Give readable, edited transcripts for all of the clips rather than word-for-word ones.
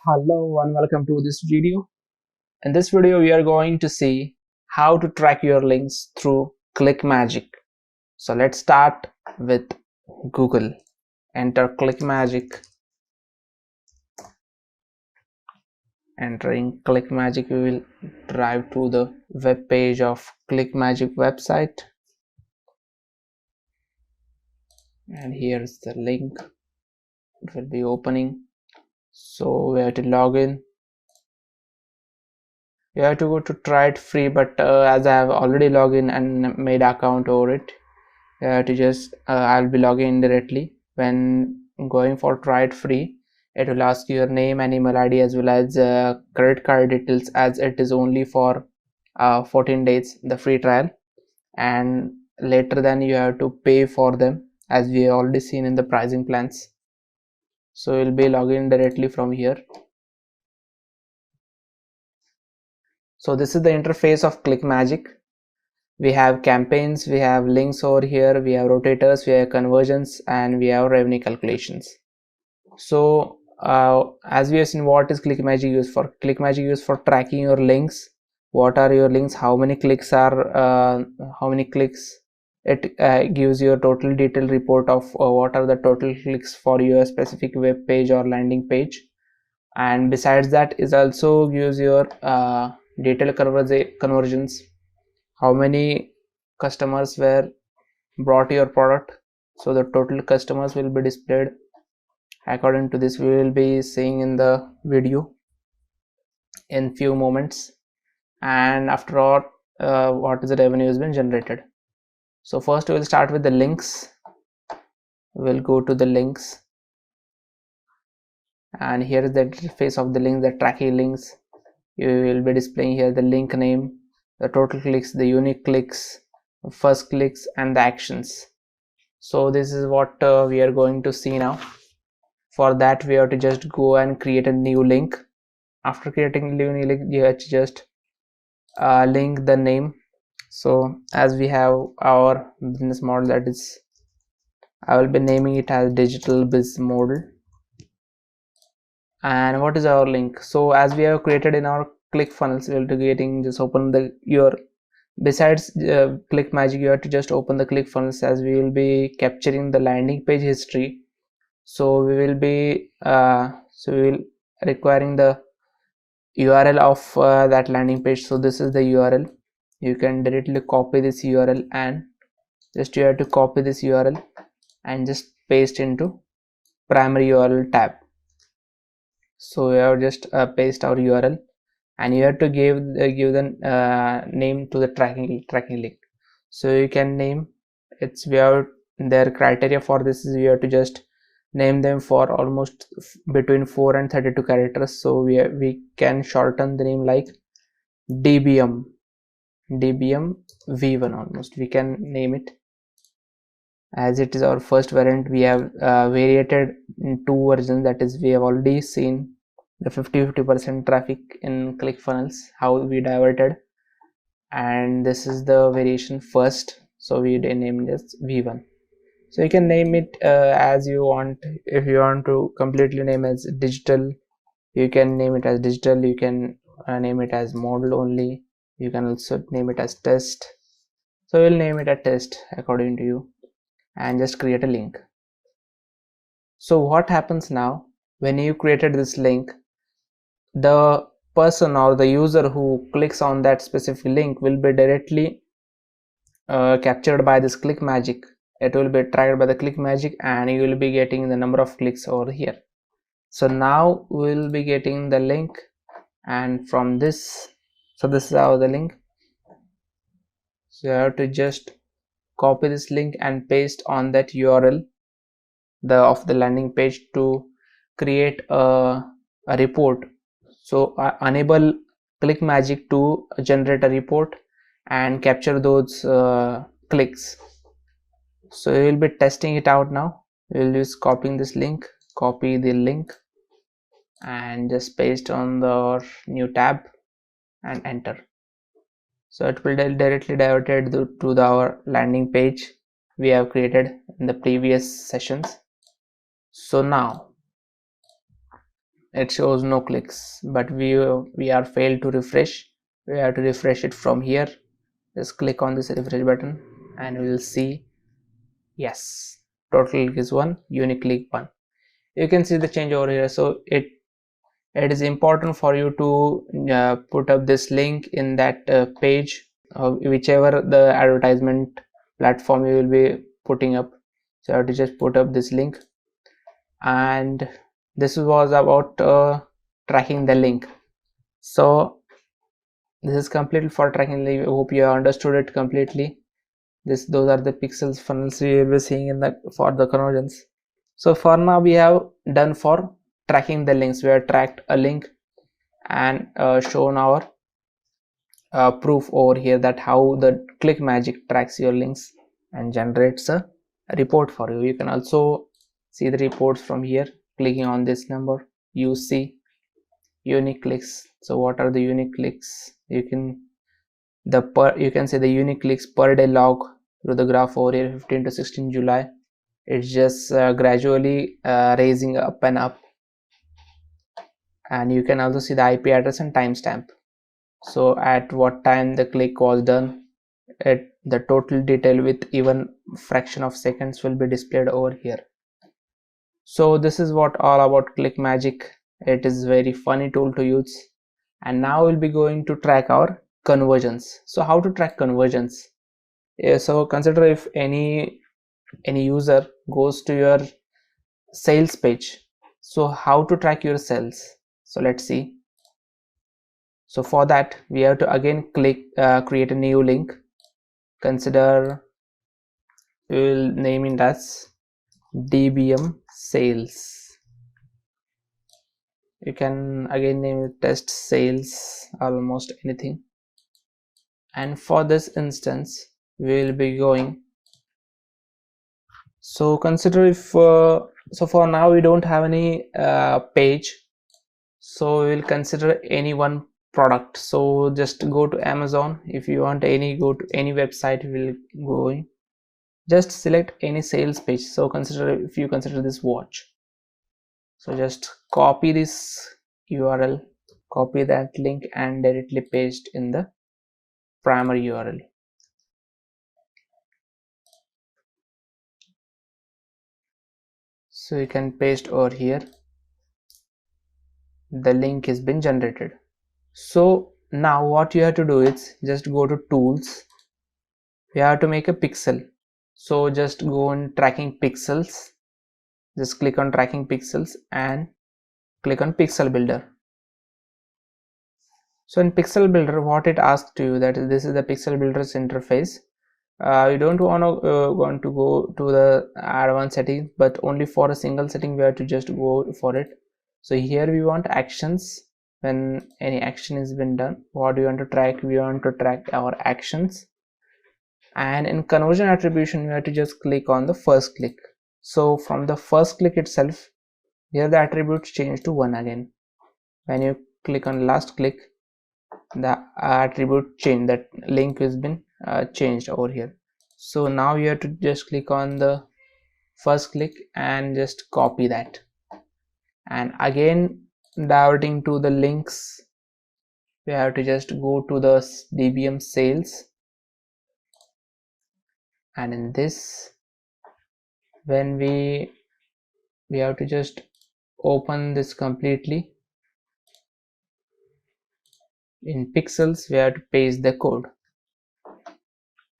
Hello and welcome to this video. In this video we are going to see how to track your links through Clickmagick. So let's start with Google. Enter Clickmagick. Entering Clickmagick, we will drive to the web page of Clickmagick website. And here's the link. It will be opening. So we have to log in. You have to go to try it free, but as I have already logged in and made an account over it, you have to just I'll be logging in directly. When going for try it free, it will ask you your name and email ID as well as credit card details, as it is only for 14 days the free trial, and later then you have to pay for them, as we have already seen in the pricing plans. So you'll be logging in directly from here. So this is the interface of Clickmagick. We have campaigns, we have links over here, we have rotators, we have conversions, and we have revenue calculations. So as we have seen, what is Clickmagick used for? Clickmagick used for tracking your links. What are your links? How many clicks are? How many clicks? It gives you a total detailed report of what are the total clicks for your specific web page or landing page. And besides that, it also gives your detailed conversions. How many customers were brought your product, so the total customers will be displayed according to this. We will be seeing in the video in few moments. And after all, what is the revenue has been generated. So first we will start with the links. We'll go to the links, and here is the interface of the links, the tracking links. You will be displaying here the link name, the total clicks, the unique clicks, first clicks, and the actions. So this is what we are going to see now. For that, we have to just go and create a new link. After creating a new link, you have to just link the name. So as we have our business model, that is, I will be naming it as digital biz model. And what is our link? So as we have created in our ClickFunnels, we will be getting, just open the your, besides Clickmagick, you have to just open the ClickFunnels, as we will be capturing the landing page history. So we will be requiring the URL of that landing page. So this is the URL. You can directly copy this URL, and just you have to copy this URL and just paste into primary URL tab. So we have just paste our URL, and you have to give the name to the tracking link. So you can name, it's, we have their criteria for this is you have to just name them for almost between 4 and 32 characters. So we can shorten the name like DBM V1 almost. We can name it, as it is our first variant. We have variated in 2 versions, that is, we have already seen the 50% traffic in ClickFunnels, how we diverted, and this is the variation first. So we named this V1. So you can name it as you want. If you want to completely name as digital, you can name it as digital. You can name it as model only. You can also name it as test. So we'll name it a test according to you, and just create a link. So what happens now, when you created this link, the person or the user who clicks on that specific link will be directly captured by this Clickmagick. It will be tracked by the Clickmagick, and you will be getting the number of clicks over here. So now we will be getting the link, and from this, so this is how the link. So you have to just copy this link and paste on that URL of the landing page to create a report. So enable Clickmagick to generate a report and capture those clicks. So we will be testing it out now. We will use copying this link, copy the link, and just paste on the new tab and enter. So it will directly diverted to our landing page we have created in the previous sessions. So now it shows no clicks, but we are failed to refresh. We have to refresh it from here. Just click on this refresh button and we will see, yes, total click is 1, unique click 1. You can see the change over here. So it is important for you to put up this link in that page, whichever the advertisement platform you will be putting up. So you have to just put up this link. And this was about tracking the link. So this is completely for tracking the link. I hope you have understood it completely. Those are the pixels funnels we will be seeing in the for the conversions. So for now we have done for tracking the links. We have tracked a link and shown our proof over here that how the Clickmagick tracks your links and generates a report for you. You can also see the reports from here. Clicking on this number, you see unique clicks. So what are the unique clicks? You can see the unique clicks per day log through the graph over here, 15 to 16 July. It's just gradually raising up and up. And you can also see the IP address and timestamp. So at what time the click was done, the total detail with even fraction of seconds will be displayed over here. So this is what all about Clickmagick. It is very funny tool to use. And now we'll be going to track our conversions. So how to track conversions? So consider if any user goes to your sales page. So how to track your sales? So let's see. So for that we have to again create a new link. Consider we will name it as DBM sales. You can again name it test sales, almost anything. And for this instance we will be going, so consider if so for now we don't have any page, so we will consider any one product. So just go to Amazon. If you want any, go to any website, we will go, just select any sales page. So consider if you consider this watch, so just copy this URL, copy that link and directly paste in the primary URL. So you can paste over here. The link has been generated. So now what you have to do is just go to tools. You have to make a pixel. So just go on tracking pixels. Just click on tracking pixels and click on pixel builder. So in pixel builder, what it asks to you, that is, this is the pixel builder's interface. You don't want to go to the advanced setting, but only for a single setting we have to just go for it. So here we want actions. When any action has been done, what do you want to track? We want to track our actions. And in conversion attribution we have to just click on the first click. So from the first click itself, here the attributes change to 1 again. When you click on last click, the attribute change, that link has been changed over here. So now you have to just click on the first click and just copy that, and again diverting to the links, we have to just go to the DBM sales, and in this, when we have to just open this completely. In pixels we have to paste the code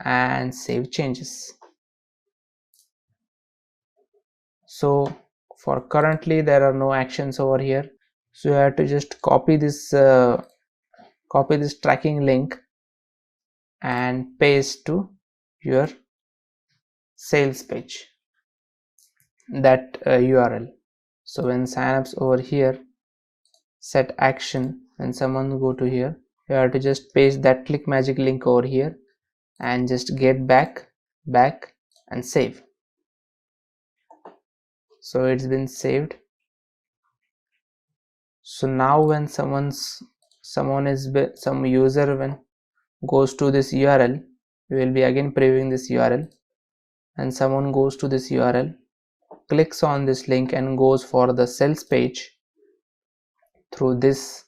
and save changes. So for currently there are no actions over here, so you have to just copy this tracking link and paste to your sales page, that URL. So when signups over here, set action, when someone go to here, you have to just paste that Clickmagick link over here and just get back and save. So it's been saved. So now when some user when goes to this URL, we will be again previewing this URL, and someone goes to this URL, clicks on this link and goes for the sales page, through this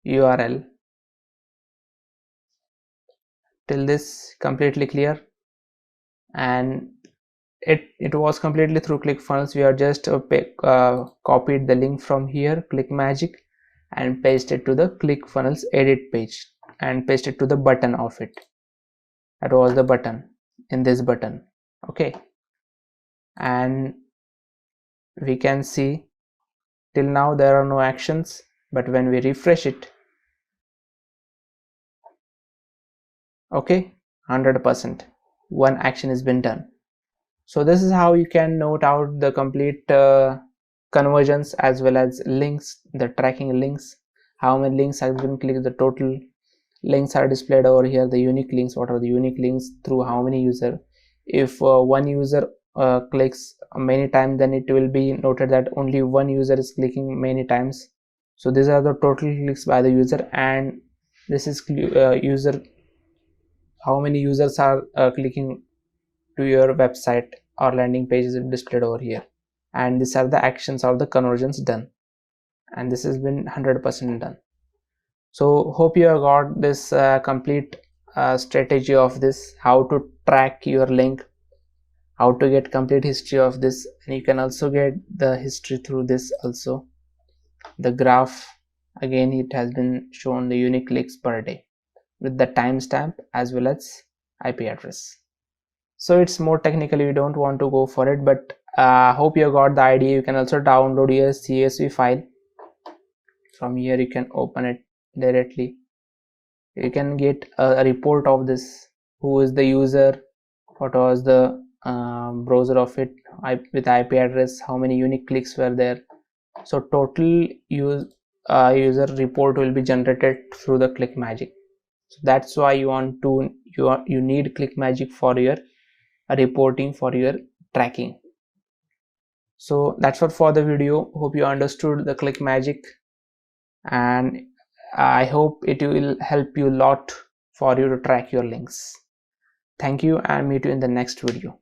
URL. Till this completely clear? And it was completely through ClickFunnels. We are just copied the link from here, Clickmagick, and pasted to the ClickFunnels edit page and pasted to the button of it. That was the button in this button. Okay, and we can see till now there are no actions, but when we refresh it, okay, 100% one action has been done. So this is how you can note out the complete conversions as well as links, the tracking links, how many links have been clicked, the total links are displayed over here, the unique links, what are the unique links through how many user. If one user clicks many times, then it will be noted that only one user is clicking many times. So these are the total clicks by the user, and this is user, how many users are clicking to your website or landing page is displayed over here. And these are the actions or the conversions done, and this has been 100% done. So hope you have got this complete strategy of this, how to track your link, how to get complete history of this, and you can also get the history through this also. The graph, again, it has been shown the unique clicks per day with the timestamp as well as IP address. So it's more technical, you don't want to go for it, but hope you got the idea. You can also download your CSV file from here. You can open it directly. You can get a report of this, who is the user, what was the browser of it, with IP address, how many unique clicks were there. So total user report will be generated through the Clickmagick. So that's why you want to you need Clickmagick for your reporting, for your tracking. So that's what for the video. Hope you understood the Clickmagick, and I hope it will help you a lot for you to track your links. Thank you, and meet you in the next video.